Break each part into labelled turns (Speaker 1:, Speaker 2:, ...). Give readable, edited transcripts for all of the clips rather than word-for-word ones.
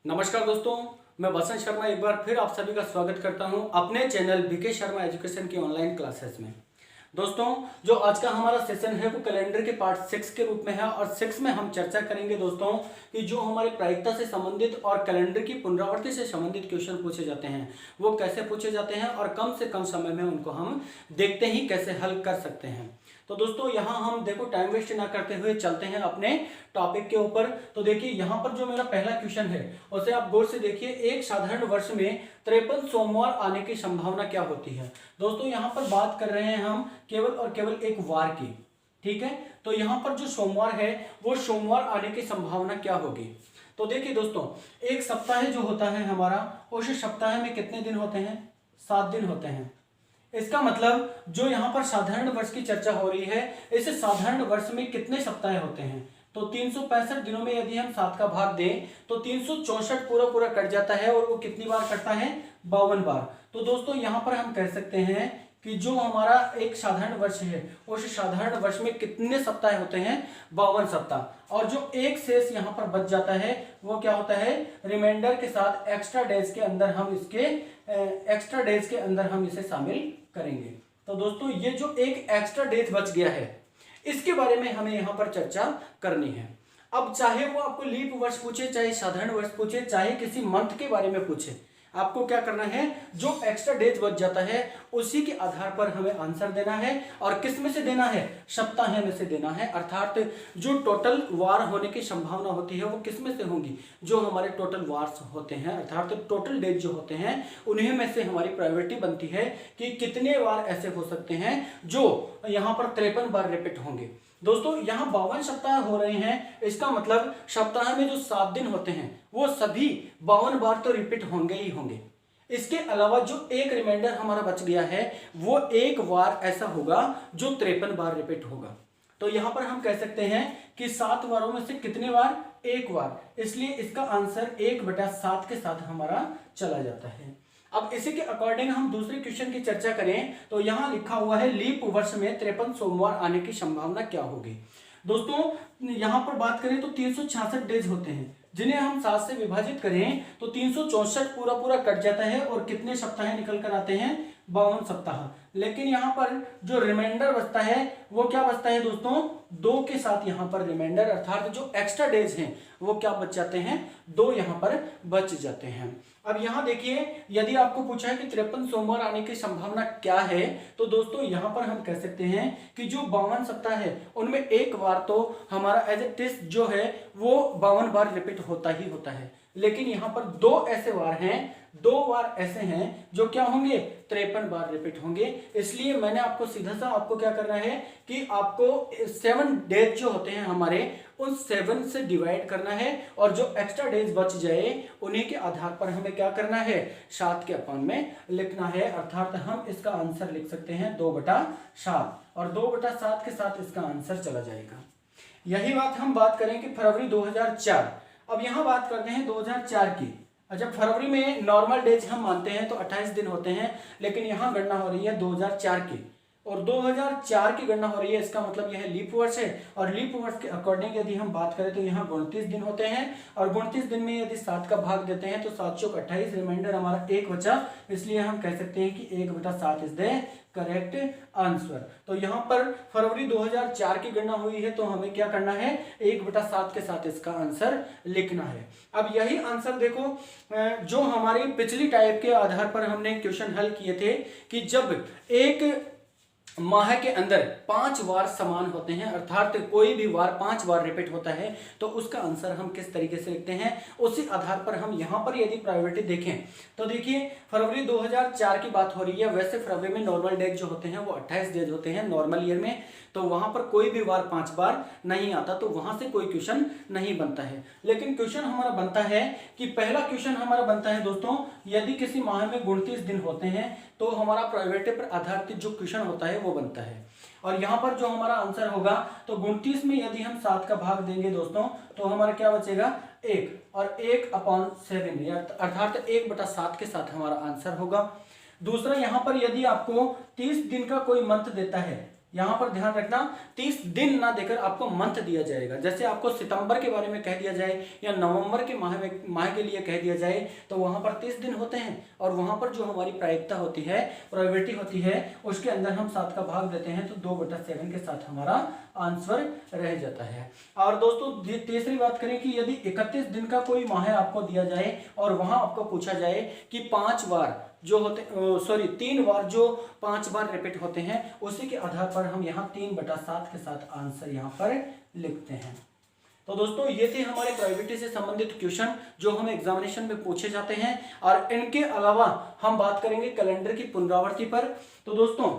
Speaker 1: नमस्कार दोस्तों, मैं वसंत शर्मा एक बार फिर आप सभी का स्वागत करता हूं अपने चैनल बीके शर्मा एजुकेशन की ऑनलाइन क्लासेस में। दोस्तों, जो आज का हमारा सेशन है वो कैलेंडर के पार्ट 6 के रूप में है और 6 में हम चर्चा करेंगे दोस्तों कि जो हमारे प्रायिकता से संबंधित और कैलेंडर की पुनरावृत्ति से संबंधित क्वेश्चन पूछे जाते हैं वो कैसे पूछे जाते हैं और कम से कम समय में उनको हम देखते ही कैसे हल कर सकते हैं। तो दोस्तों यहाँ हम देखो टाइम वेस्ट ना करते हुए चलते हैं अपने टॉपिक के ऊपर। तो देखिए यहाँ पर जो मेरा पहला क्वेश्चन है उसे आप गौर से देखिए, एक साधारण वर्ष में 53 सोमवार आने की संभावना क्या होती है। दोस्तों यहाँ पर बात कर रहे हैं हम केवल और केवल एक वार की, ठीक है। तो यहाँ पर जो सोमवार है वो सोमवार आने की संभावना क्या होगी। तो देखिए दोस्तों, एक सप्ताह जो होता है हमारा, उस सप्ताह में कितने दिन होते हैं? 7 दिन होते हैं। इसका मतलब जो यहाँ पर साधारण वर्ष की चर्चा हो रही है, इस साधारण वर्ष में कितने सप्ताह होते हैं? तो 365 दिनों में यदि हम 7 का भाग दें तो 364 पूरा पूरा कट जाता है और वो कितनी बार कटता है? 52 बार। तो दोस्तों यहाँ पर हम कह सकते हैं कि जो हमारा एक साधारण वर्ष है उस साधारण वर्ष में कितने सप्ताह होते हैं? 52 सप्ताह। और जो एक शेष यहाँ पर बच जाता है वो क्या होता है? रिमाइंडर के साथ एक्स्ट्रा डेज के अंदर हम इसे शामिल करेंगे। तो दोस्तों ये जो एक एक्स्ट्रा डेज बच गया है इसके बारे में हमें यहाँ पर चर्चा करनी है। अब चाहे वो आपको लीप वर्ष पूछे, चाहे साधारण वर्ष पूछे, चाहे किसी मंथ के बारे में पूछे, आपको क्या करना है? जो एक्स्ट्रा डेज बच जाता है उसी के आधार पर हमें आंसर देना है। और किस में से देना है? सप्ताह में से देना है। अर्थात जो टोटल वार होने की संभावना होती है वो किस में से होंगी? जो हमारे टोटल वार्स होते हैं अर्थात टोटल डेज जो होते हैं उन्हीं में से हमारी प्रायोरिटी बनती है कि कितने वार ऐसे हो सकते हैं जो यहाँ पर 53 बार रिपीट होंगे। दोस्तों यहाँ 52 सप्ताह हो रहे हैं, इसका मतलब सप्ताह में जो 7 दिन होते हैं वो सभी 52 बार तो रिपीट होंगे ही होंगे। इसके अलावा जो एक रिमाइंडर हमारा बच गया है वो एक वार ऐसा होगा जो 53 बार रिपीट होगा। तो यहाँ पर हम कह सकते हैं कि 7 वारों में से कितने वार? एक वार। इसलिए इसका आंसर 1/7 के साथ हमारा चला जाता है। अब इसी के अकॉर्डिंग हम दूसरे क्वेश्चन की चर्चा करें तो यहाँ लिखा हुआ है लीप वर्ष में 53 सोमवार आने की संभावना क्या होगी। दोस्तों यहाँ पर बात करें तो 366 डेज होते हैं जिन्हें हम 7 से विभाजित करें तो 364 पूरा पूरा कट जाता है और कितने सप्ताह निकल कर आते हैं? 52 सप्ताह। लेकिन यहाँ पर जो रिमाइंडर बचता है वो क्या बचता है दोस्तों? 2 के साथ यहाँ पर रिमाइंडर अर्थात जो एक्स्ट्रा डेज हैं वो क्या बच जाते हैं? 2 यहाँ पर बच जाते हैं। अब यहाँ देखिए, यदि आपको पूछा है कि 53 सोमवार आने की संभावना क्या है तो दोस्तों यहाँ पर हम कह सकते हैं कि जो 52 सप्ताह है उनमें एक बार तो हमारा एज ए टेस्ट जो है वो 52 बार रिपीट होता ही होता है। लेकिन यहाँ पर 2 ऐसे वार हैं, 2 वार ऐसे हैं जो क्या होंगे? 53 बार रिपीट होंगे। इसलिए मैंने आपको सीधा सा आपको क्या करना है कि आपको 7 डेज जो होते हैं हमारे उन 7 से डिवाइड करना है और जो एक्स्ट्रा डेज बच जाए उन्हीं के आधार पर हमें क्या करना है? 7 के अपान में लिखना है। अर्थात हम इसका आंसर लिख सकते हैं 2/7 और 2/7 के साथ इसका आंसर चला जाएगा। यही बात हम बात करें कि फरवरी 2004। अब यहाँ बात करते हैं 2004 की। जब फरवरी में नॉर्मल डेज हम मानते हैं तो 28 दिन होते हैं, लेकिन यहाँ गणना हो रही है 2004 की और 2004 की गणना हो रही है। इसका मतलब यह लीप वर्ष है और लीप वर्ष के अकॉर्डिंग यदि हम बात करें तो यहाँ 29 दिन होते हैं और 29 दिन में यदि 7 का भाग देते हैं तो 7 चौक 28, रिमाइंडर हमारा 1 बचा। इसलिए हम कह सकते हैं कि 1/7 इज द करेक्ट आंसर। तो यहाँ पर फरवरी 2004 की गणना हुई है तो हमें क्या करना है? 1/7 के साथ इसका आंसर लिखना है। अब यही आंसर देखो जो हमारी पिछली टाइप के आधार पर हमने क्वेश्चन हल किए थे कि जब एक माह के अंदर 5 वार समान होते हैं अर्थात कोई भी वार 5 बार रिपीट होता है तो उसका आंसर हम किस तरीके से लिखते हैं, उसी आधार पर हम यहाँ पर यदि प्रायोरिटी देखें तो देखिए फरवरी 2004 की बात हो रही है। वैसे फरवरी में नॉर्मल डेज जो होते हैं वो 28 डेज होते हैं नॉर्मल ईयर में, तो वहां पर कोई भी वार 5 बार नहीं आता तो वहां से कोई क्वेश्चन नहीं बनता है। लेकिन क्वेश्चन हमारा बनता है कि पहला क्वेश्चन हमारा बनता है दोस्तों, यदि किसी माह में 29 दिन होते हैं तो हमारा प्रायोरिटी पर आधारित जो क्वेश्चन होता है वो बनता है। और यहाँ पर जो हमारा आंसर होगा तो 29 में यदि हम 7 का भाग देंगे दोस्तों तो हमारा क्या बचेगा? 1 और 1/7 अर्थात 1/7 के साथ हमारा आंसर होगा। दूसरा यहाँ पर यदि आपको 30 दिन का कोई मंथ देता है यहाँ पर ध्यान रखना 30 दिन ना देकर आपको मंथ दिया जाएगा। जैसे आपको सितंबर के बारे में कह दिया जाए या नवंबर के माह के लिए कह दिया जाए तो वहाँ पर 30 दिन होते हैं और वहाँ पर जो हमारी प्रायिकता होती है, प्रोबेबिलिटी होती है, उसके अंदर हम 7 का भाग देते हैं तो 2/7 के साथ हमारा आंसर रह जाता है। और दोस्तों तीसरी बात करें कि यदि 31 दिन का कोई माह आपको दिया जाए और वहाँ आपको पूछा जाए कि 5 बार जो होते 3 बार जो 5 बार रिपीट होते हैं, उसी के आधार पर हम यहाँ 3/7 के साथ आंसर यहाँ पर लिखते हैं। तो दोस्तों ये थे हमारे प्रोबेबिलिटी से संबंधित क्वेश्चन जो हमें एग्जामिनेशन में पूछे जाते हैं। और इनके अलावा हम बात करेंगे कैलेंडर की पुनरावृत्ति पर। तो दोस्तों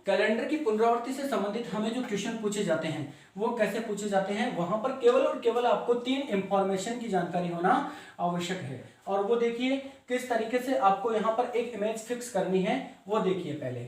Speaker 1: कैलेंडर की पुनरावृत्ति से संबंधित हमें जो क्वेश्चन पूछे जाते हैं वो कैसे पूछे जाते हैं, वहां पर केवल और केवल आपको 3 इंफॉर्मेशन की जानकारी होना आवश्यक है। और वो देखिए किस तरीके से आपको यहाँ पर एक इमेज फिक्स करनी है, वो देखिए पहले।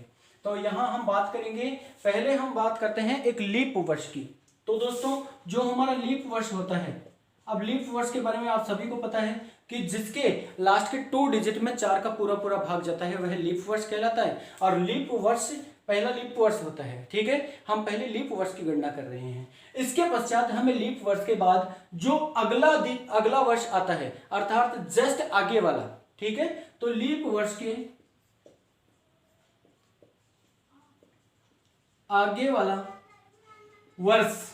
Speaker 1: तो यहाँ हम बात करेंगे, पहले हम बात करते हैं एक लीप वर्ष की। तो दोस्तों जो हमारा लीप वर्ष होता है, अब लीप वर्ष के बारे में आप सभी को पता है कि जिसके लास्ट के 2 डिजिट में 4 का पूरा पूरा भाग जाता है वह लीप वर्ष कहलाता है। और लीप वर्ष पहला लीप वर्ष होता है, ठीक है। हम पहले लीप वर्ष की गणना कर रहे हैं। इसके पश्चात हमें लीप वर्ष के बाद जो अगला वर्ष आता है अर्थात जस्ट आगे वाला, ठीक है। तो लीप वर्ष के आगे वाला वर्ष,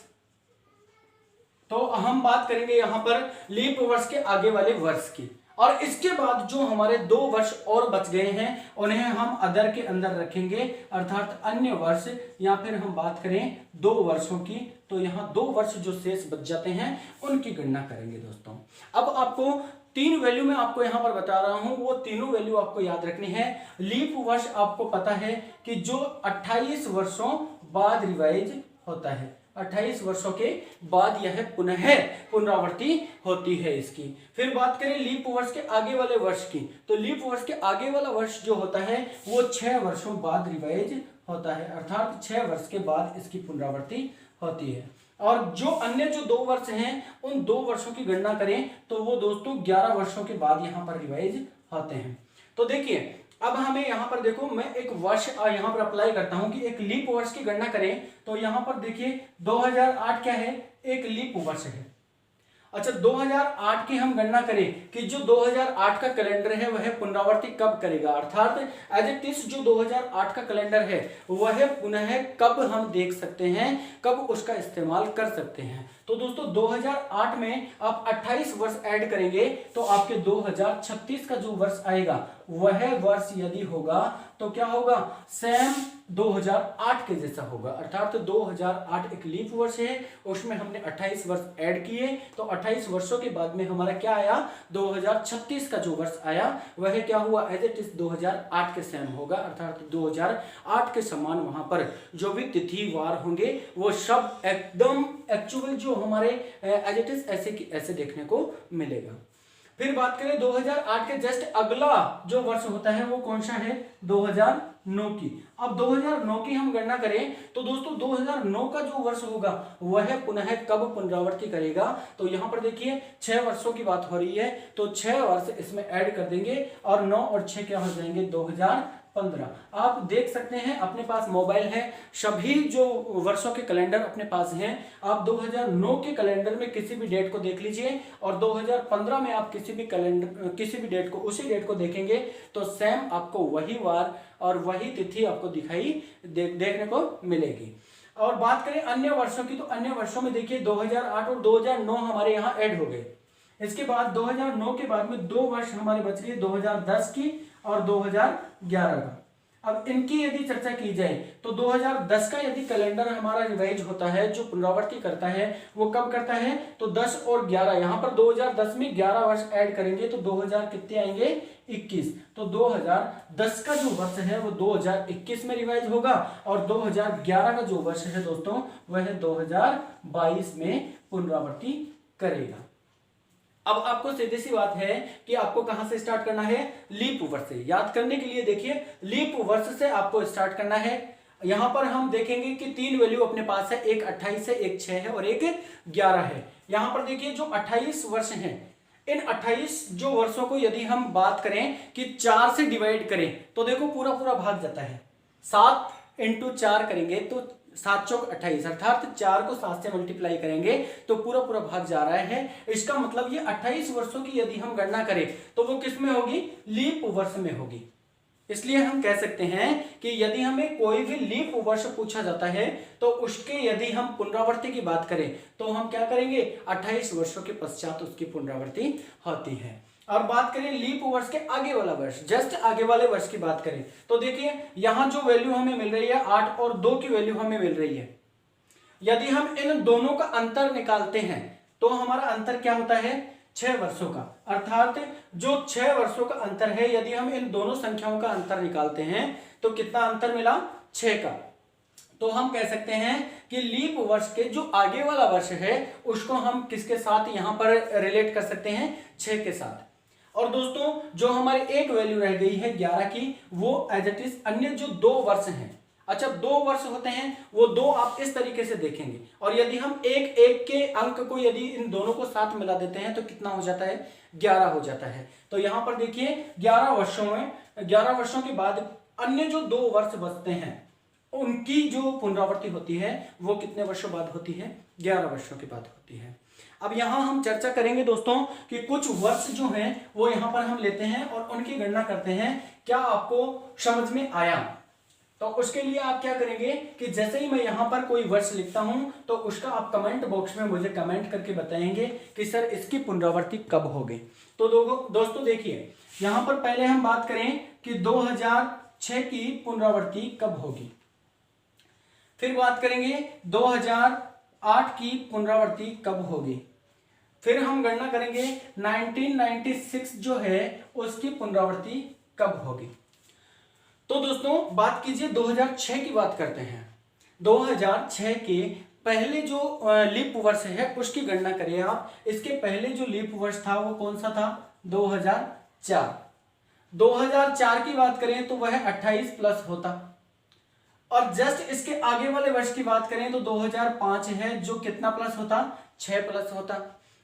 Speaker 1: तो हम बात करेंगे यहां पर लीप वर्ष के आगे वाले वर्ष की। और इसके बाद जो हमारे 2 वर्ष और बच गए हैं उन्हें हम अदर के अंदर रखेंगे अर्थात अन्य वर्ष, या फिर हम बात करें 2 वर्षों की, तो यहाँ 2 वर्ष जो शेष बच जाते हैं उनकी गणना करेंगे दोस्तों। अब आपको 3 वैल्यू में आपको यहाँ पर बता रहा हूं, वो तीनों वैल्यू आपको याद रखनी है। लीप वर्ष आपको पता है कि जो 28 वर्षों बाद रिवाइज होता है, 28 वर्षों के बाद यह पुनः पुनरावृत्ति होती है इसकी। फिर बात करें लीप वर्ष के आगे वाले वर्ष की, तो लीप वर्ष के आगे वाला वर्ष जो होता है वो 6 वर्षों बाद रिवाइज होता है अर्थात 6 वर्ष के बाद इसकी पुनरावृत्ति होती है। और जो अन्य जो 2 वर्ष हैं उन 2 वर्षों की गणना करें तो वो दोस्तों 11 वर्षों के बाद यहाँ पर रिवाइज होते हैं। तो देखिए अब हमें यहाँ पर देखो, मैं एक वर्ष यहाँ पर अप्लाई करता हूं कि एक लीप वर्ष की गणना करें। तो यहाँ पर देखिए 2008 क्या है, एक लीप वर्ष है। अच्छा 2008 की हम गणना करें कि जो 2008 का कैलेंडर है वह पुनरावृत्ति कब करेगा, अर्थात एज इट इज जो 2008 का कैलेंडर है वह पुनः कब हम देख सकते हैं, कब उसका इस्तेमाल कर सकते हैं। तो दोस्तों 2008 में आप 28 वर्ष ऐड करेंगे तो आपके 2036 का जो वर्ष आएगा वह वर्ष यदि होगा तो क्या होगा, सेम 2008 के जैसा होगा। अर्थात 2008 एक लीप वर्ष है, उसमें हमने 28 वर्ष ऐड किए तो 28 वर्षों के बाद में हमारा क्या आया, 2036 का जो वर्ष आया वह क्या हुआ, एज इट इज 2008 के सेम होगा। अर्थात 2008 के समान वहां पर जो भी तिथि वार होंगे वो सब एकदम एक्चुअल जो हमारे एज इट इज ऐसे की ऐसे देखने को मिलेगा। फिर बात करें 2008 के जस्ट अगला जो वर्ष होता है वो कौन सा है, 2009 की। अब 2009 की हम गणना करें तो दोस्तों 2009 का जो वर्ष होगा वह पुनः कब पुनरावृत्ति करेगा। तो यहाँ पर देखिए 6 वर्षों की बात हो रही है तो 6 वर्ष इसमें ऐड कर देंगे और 9 और 6 क्या हो जाएंगे, 2015। आप देख सकते हैं अपने पास मोबाइल है, सभी जो वर्षों के कैलेंडर अपने पास हैं। आप 2009 के कैलेंडर में किसी भी डेट को देख लीजिए और 2015 में आप किसी भी डेट को उसी डेट को देखेंगे तो सेम आपको वही वार और वही तिथि आपको दिखाई देखने को मिलेगी। और बात करें अन्य वर्षों की तो अन्य वर्षों में देखिए 2008 और 2009 हमारे यहाँ ऐड हो गए। इसके बाद 2009 के बाद में 2 वर्ष हमारे बच गए, 2010 की और 2011 का। अब इनकी यदि चर्चा की जाए तो 2010 का यदि कैलेंडर हमारा रिवाइज होता है, जो पुनरावृत्ति करता है वो कब करता है, तो 10 और 11, यहाँ पर 2010 में 11 वर्ष ऐड करेंगे तो 2000 कितने आएंगे, 21। तो 2010 का जो वर्ष है वो 2021 में रिवाइज होगा और 2011 का जो वर्ष है दोस्तों वह 2022 में पुनरावृत्ति करेगा। अब आपको सीधी सी बात है कि आपको कहां से स्टार्ट करना है, लीप वर्ष से। याद करने के लिए देखिए लीप वर्ष से आपको स्टार्ट करना है। यहां पर हम देखेंगे कि 3 वैल्यू अपने पास है, एक 28 है, एक 6 है और एक 11 है। यहां पर देखिए जो 28 वर्ष हैं, इन 28 जो वर्षों को यदि हम बात करें कि 4 से डिवाइड करें तो देखो पूरा पूरा भाग जाता है, 7 इंटू 4 करेंगे तो 7 चौक 28, अर्थात 4 को 7 से मल्टीप्लाई करेंगे तो पूरा पूरा भाग जा रहा है। इसका मतलब ये 28 वर्षों की यदि हम गणना करें तो वो किस में होगी, लीप वर्ष में होगी। इसलिए हम कह सकते हैं कि यदि हमें कोई भी लीप वर्ष पूछा जाता है तो उसके यदि हम पुनरावृत्ति की बात करें तो हम क्या करेंगे, 28 वर्षों के पश्चात उसकी पुनरावृत्ति होती है। और बात करें लीप वर्ष के आगे वाला वर्ष, जस्ट आगे वाले वर्ष की बात करें तो देखिए यहां जो वैल्यू हमें मिल रही है 8 और 2 की वैल्यू हमें मिल रही है। यदि हम इन दोनों का अंतर निकालते हैं तो हमारा अंतर क्या होता है, 6 वर्षों का। अर्थात जो 6 वर्षों का अंतर है, यदि हम इन दोनों संख्याओं का अंतर निकालते हैं तो कितना अंतर मिला, 6 का। तो हम कह सकते हैं कि लीप वर्ष के जो आगे वाला वर्ष है उसको हम किसके साथ यहां पर रिलेट कर सकते हैं, 6 के साथ। और दोस्तों जो हमारी एक वैल्यू रह गई है 11 की, वो एज इट इज अन्य जो 2 वर्ष हैं, अच्छा 2 वर्ष होते हैं वो 2 आप इस तरीके से देखेंगे, और यदि हम एक एक के अंक को यदि इन दोनों को साथ मिला देते हैं तो कितना हो जाता है, 11 हो जाता है। तो यहां पर देखिए 11 वर्षों के बाद अन्य जो 2 वर्ष बचते हैं उनकी जो पुनरावृत्ति होती है वो कितने वर्षों बाद होती है, 11 वर्षों के बाद होती है। अब यहां हम चर्चा करेंगे दोस्तों कि कुछ वर्ष जो हैं वो यहां पर हम लेते हैं और उनकी गणना करते हैं। क्या आपको समझ में आया? तो उसके लिए आप क्या करेंगे कि जैसे ही मैं यहां पर कोई वर्ष लिखता हूं तो उसका आप कमेंट बॉक्स में मुझे कमेंट करके बताएंगे कि सर इसकी पुनरावृत्ति कब होगी। तो दोस्तों देखिए यहां पर पहले हम बात करें कि 2006 की पुनरावृत्ति कब होगी, फिर बात करेंगे 2008 की पुनरावृत्ति कब होगी, फिर हम गणना करेंगे 1996 जो है उसकी पुनरावृत्ति कब होगी। तो दोस्तों बात कीजिए 2006 की बात करते हैं। 2006 के पहले जो लीप वर्ष है उसकी गणना करिए आप। इसके पहले जो लीप वर्ष था वो कौन सा था, 2004। 2004 की बात करें तो वह 28 प्लस होता, और जस्ट इसके आगे वाले वर्ष की बात करें तो 2005 है जो कितना प्लस होता, 6 प्लस होता।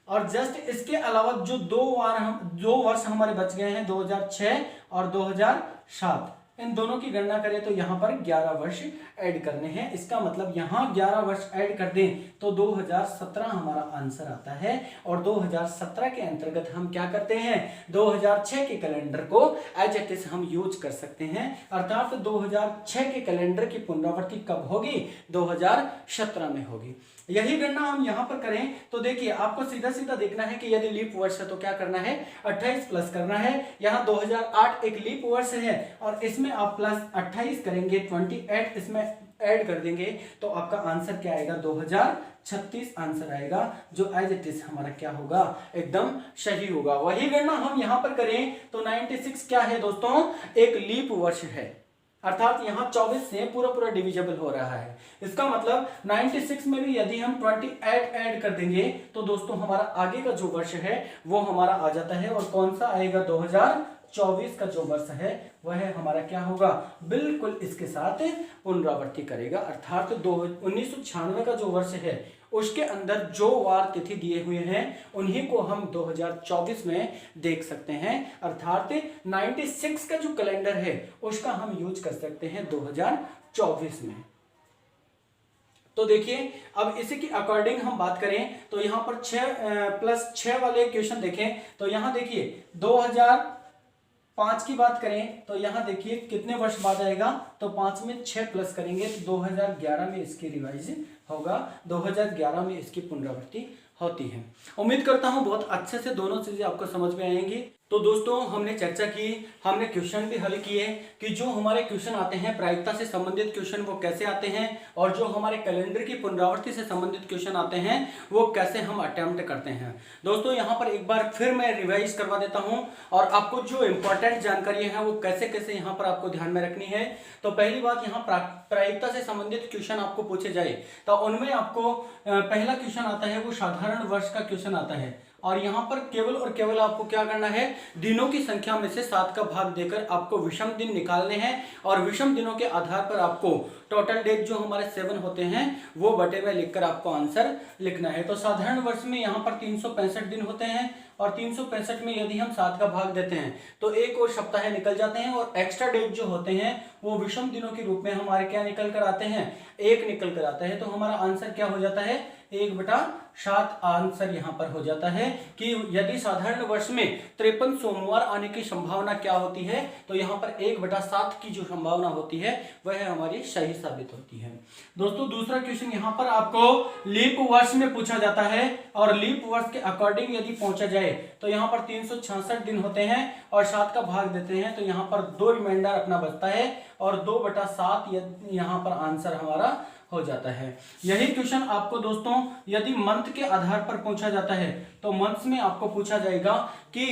Speaker 1: और जस्ट इसके अलावा जो 2 वर्ष हमारे बच गए हैं 2006 और 2007, इन दोनों की गणना करें तो यहां पर 11 वर्ष ऐड करने हैं। इसका मतलब यहां 11 वर्ष ऐड कर दें तो 2017 हमारा आंसर आता है। और 2017 के अंतर्गत हम क्या करते हैं, 2006 के कैलेंडर को एज इट इज हम यूज कर सकते हैं। अर्थात 2006 के कैलेंडर की पुनरावृत्ति कब होगी, 2017 में होगी। यही गणना हम यहां पर करें तो देखिए आपको सीधा सीधा देखना है कि यदि लीप वर्ष है तो क्या करना है, 28 प्लस करना है। यहां 2008 एक लीप वर्ष है और इसमें आप प्लस 28 करेंगे, 28 इसमें ऐड कर देंगे तो आपका आंसर क्या आएगा, 2036 आंसर आएगा, जो एज इट इज हमारा क्या होगा, एकदम सही होगा। वही गणना हम यहां पर करें तो 96 क्या है दोस्तों, एक लीप वर्ष है। अर्थात यहाँ 24 से पूरा पूरा डिविजिबल हो रहा है। इसका मतलब 96 में भी यदि हम 28 ऐड कर देंगे तो दोस्तों हमारा आगे का जो वर्ष है वो हमारा आ जाता है। और कौन सा आएगा, 2024 का जो वर्ष है वह हमारा क्या होगा, बिल्कुल इसके साथ पुनरावृत्ति करेगा। अर्थात 1996 का जो वर्ष है उसके अंदर जो वार तिथि दिए हुए हैं उन्हीं को हम 2024 में देख सकते हैं। अर्थात 96 का जो कैलेंडर है उसका हम यूज कर सकते हैं 2024 में। तो देखिए अब इसी की अकॉर्डिंग हम बात करें तो यहां पर 6+6 वाले क्वेश्चन देखें तो यहां देखिए 2005 की बात करें तो यहां देखिए कितने वर्ष बाद आएगा, तो 5 में 6 प्लस करेंगे तो 2011 में इसकी रिवाइज होगा, 2011 में इसकी पुनरावृत्ति होती है। उम्मीद करता हूं बहुत अच्छे से दोनों चीजें आपको समझ में आएंगी। तो दोस्तों हमने चर्चा की, हमने क्वेश्चन भी हल किए कि जो हमारे क्वेश्चन आते हैं प्रायिकता से संबंधित क्वेश्चन वो कैसे आते हैं, और जो हमारे कैलेंडर की पुनरावृत्ति से संबंधित क्वेश्चन आते हैं वो कैसे हम अटेम्प्ट करते हैं। दोस्तों यहाँ पर एक बार फिर मैं रिवाइज करवा देता हूँ और आपको जो इंपॉर्टेंट जानकारी है वो कैसे कैसे यहाँ पर आपको ध्यान में रखनी है। तो पहली बात, यहाँ प्रायिकता से संबंधित क्वेश्चन आपको पूछे जाए तो उनमें आपको पहला क्वेश्चन आता है वो साधारण वर्ष का क्वेश्चन आता है, और यहाँ पर केवल और केवल आपको क्या करना है, दिनों की संख्या में से 7 का भाग देकर आपको विषम दिन निकालने हैं, और विषम दिनों के आधार पर आपको टोटल डेज जो हमारे 7 होते हैं वो बटे में लिखकर आपको आंसर लिखना है। तो साधारण वर्ष में यहाँ पर 365 दिन होते हैं और 365 में यदि हम 7 का भाग देते हैं तो एक और सप्ताह निकल जाते हैं और एक्स्ट्रा डेज जो होते हैं वो विषम दिनों के रूप में हमारे क्या निकल कर आते हैं, 1 निकल कर आता है। तो हमारा आंसर क्या हो जाता है, 1/7 आंसर यहाँ पर हो जाता है कि यदि साधारण वर्ष में 53 सोमवार आने की संभावना क्या होती है, तो यहाँ पर 1/7 की जो संभावना होती है वह हमारी सही साबित होती है। दोस्तों दूसरा क्वेश्चन यहाँ पर आपको लीप वर्ष में पूछा जाता है और लीप वर्ष के अकॉर्डिंग यदि पहुंचा जाए तो यहाँ पर 366 दिन होते हैं और 7 का भाग देते हैं तो यहाँ पर 2 रिमाइंडर अपना बचता है और 2/7 यहाँ पर आंसर हमारा हो जाता है। यही क्वेश्चन आपको दोस्तों यदि मंथ के आधार पर पूछा जाता है तो मंथ में आपको पूछा जाएगा कि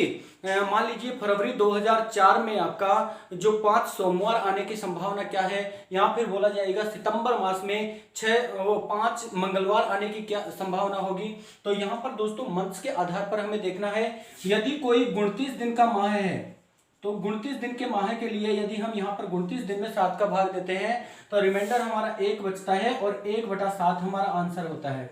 Speaker 1: मान लीजिए फरवरी 2004 में आपका जो 5 सोमवार आने की संभावना क्या है, या फिर बोला जाएगा सितंबर मास में 5 मंगलवार आने की क्या संभावना होगी। तो यहाँ पर दोस्तों मंथ के आधार पर हमें देखना है, यदि कोई 29 दिन का माह है तो 29 दिन के माह के लिए यदि हम यहाँ पर 29 दिन में 7 का भाग देते हैं तो रिमाइंडर हमारा 1 बचता है और 1/7 हमारा आंसर होता है।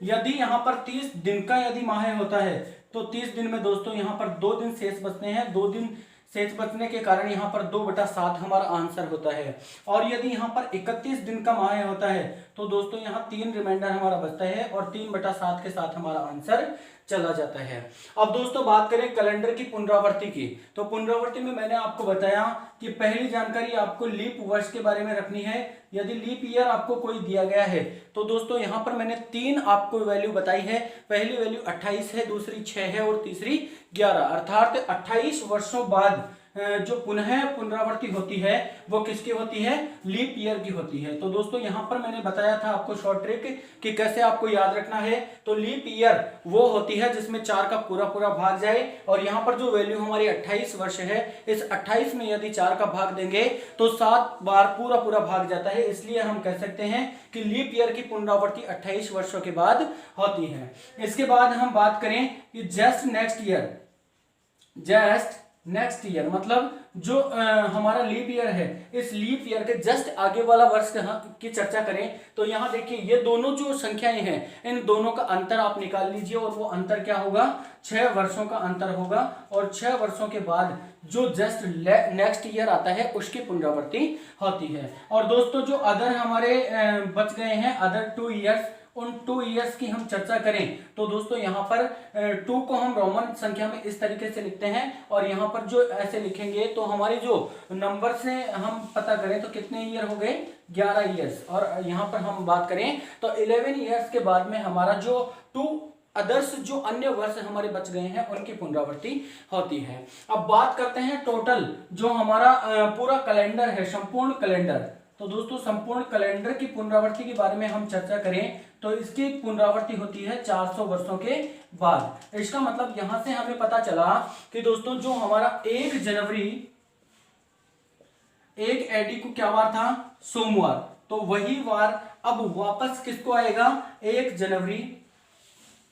Speaker 1: यदि यहाँ पर 30 दिन का यदि माह होता है तो 30 दिन में दोस्तों यहाँ पर 2 दिन शेष बचते हैं, 2 दिन शेष बचने के कारण यहाँ पर 2/7 हमारा आंसर होता है। और यदि यहाँ पर 31 दिन का माह होता है तो दोस्तों यहाँ 3 रिमाइंडर हमारा बचता है और 3/7 के साथ हमारा आंसर चला जाता है। अब दोस्तों बात करें कैलेंडर की पुनरावृत्ति की, तो पुनरावृत्ति में मैंने आपको बताया कि पहली जानकारी आपको लीप वर्ष के बारे में रखनी है। यदि लीप ईयर आपको कोई दिया गया है तो दोस्तों यहाँ पर मैंने 3 आपको वैल्यू बताई है। पहली वैल्यू 28 है, दूसरी 6 है और तीसरी 11, अर्थात 28 वर्षों बाद जो पुनः पुनरावृत्ति होती है वो किसकी होती है, लीप ईयर की होती है। तो दोस्तों यहाँ पर मैंने बताया था आपको शॉर्ट ट्रिक कि कैसे आपको याद रखना है। तो लीप ईयर वो होती है जिसमें 4 का पूरा पूरा भाग जाए और यहाँ पर जो वैल्यू हमारी 28 वर्ष है, इस 28 में यदि 4 का भाग देंगे तो 7 बार पूरा पूरा भाग जाता है, इसलिए हम कह सकते हैं कि लीप ईयर की पुनरावृत्ति 28 वर्षों के बाद होती है। इसके बाद हम बात करें कि जस्ट नेक्स्ट ईयर मतलब जो हमारा लीप ईयर है, इस लीप ईयर के जस्ट आगे वाला वर्ष की चर्चा करें तो यहाँ देखिए ये दोनों जो संख्याएं हैं इन दोनों का अंतर आप निकाल लीजिए और वो अंतर क्या होगा, 6 वर्षों का अंतर होगा और 6 वर्षों के बाद जो जस्ट नेक्स्ट ईयर आता है उसकी पुनरावृत्ति होती है। और दोस्तों जो अदर हमारे बच गए हैं अदर 2 ईयर्स, उन 2 ईयर्स की हम चर्चा करें तो दोस्तों यहाँ पर 2 को हम रोमन संख्या में इस तरीके से लिखते हैं और यहाँ पर जो ऐसे लिखेंगे तो हमारी जो नंबर से हम पता करें तो कितने ईयर हो गए, 11 ईयर्स। और यहाँ पर हम बात करें तो 11 ईयर्स के बाद में हमारा जो 2 अदर्स जो अन्य वर्ष हमारे बच गए हैं उनकी पुनरावृत्ति होती है। अब बात करते हैं टोटल जो हमारा पूरा कैलेंडर है, संपूर्ण कैलेंडर। तो दोस्तों संपूर्ण कैलेंडर की पुनरावृत्ति के बारे में हम चर्चा करें तो इसकी पुनरावृत्ति होती है 400 वर्षों के बाद। इसका मतलब यहां से हमें पता चला कि दोस्तों जो हमारा 1 जनवरी 1 एडी को क्या वार था, सोमवार, तो वही वार अब वापस किसको आएगा, 1 जनवरी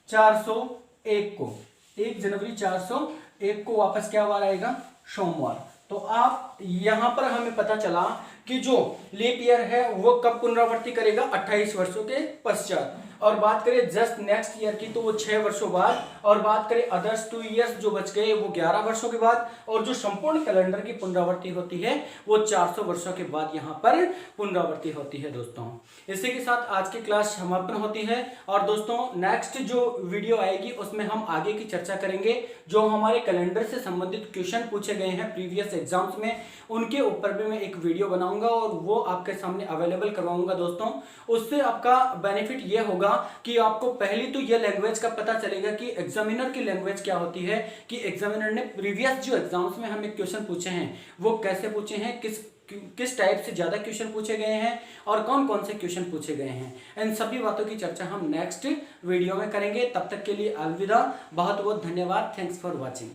Speaker 1: 401 को, 1 जनवरी 401 को वापस क्या वार आएगा, सोमवार। तो आप यहां पर हमें पता चला कि जो लीप ईयर है वो कब पुनरावृत्ति करेगा, 28 वर्षों के पश्चात। और बात करें जस्ट नेक्स्ट ईयर की तो वो 6 वर्षों बाद, और बात करें अदर्स 2 ईयर्स जो बच गए वो 11 वर्षों के बाद, और जो संपूर्ण कैलेंडर की पुनरावृत्ति होती है वो 400 वर्षों के बाद यहाँ पर पुनरावृत्ति होती है। दोस्तों इसी के साथ आज की क्लास समापन होती है और दोस्तों नेक्स्ट जो वीडियो आएगी उसमें हम आगे की चर्चा करेंगे। जो हमारे कैलेंडर से संबंधित क्वेश्चन पूछे गए हैं प्रीवियस एग्जाम्स में उनके ऊपर भी मैं एक वीडियो बनाऊंगा और वो आपके सामने अवेलेबल करवाऊंगा। दोस्तों उससे आपका बेनिफिट ये होगा कि आपको पहली तो ये लैंग्वेज का पता चलेगा कि एग्जामिनर की लैंग्वेज क्या होती है, कि एग्जामिनर ने प्रीवियस जो एग्जाम्स में हमें क्वेश्चन पूछे हैं वो कैसे पूछे हैं, किस टाइप से ज्यादा क्वेश्चन पूछे गए हैं और कौन कौन से क्वेश्चन पूछे गए हैं। इन सभी बातों की चर्चा हम नेक्स्ट वीडियो में करेंगे। तब तक के लिए अलविदा, बहुत बहुत धन्यवाद। Thanks for watching.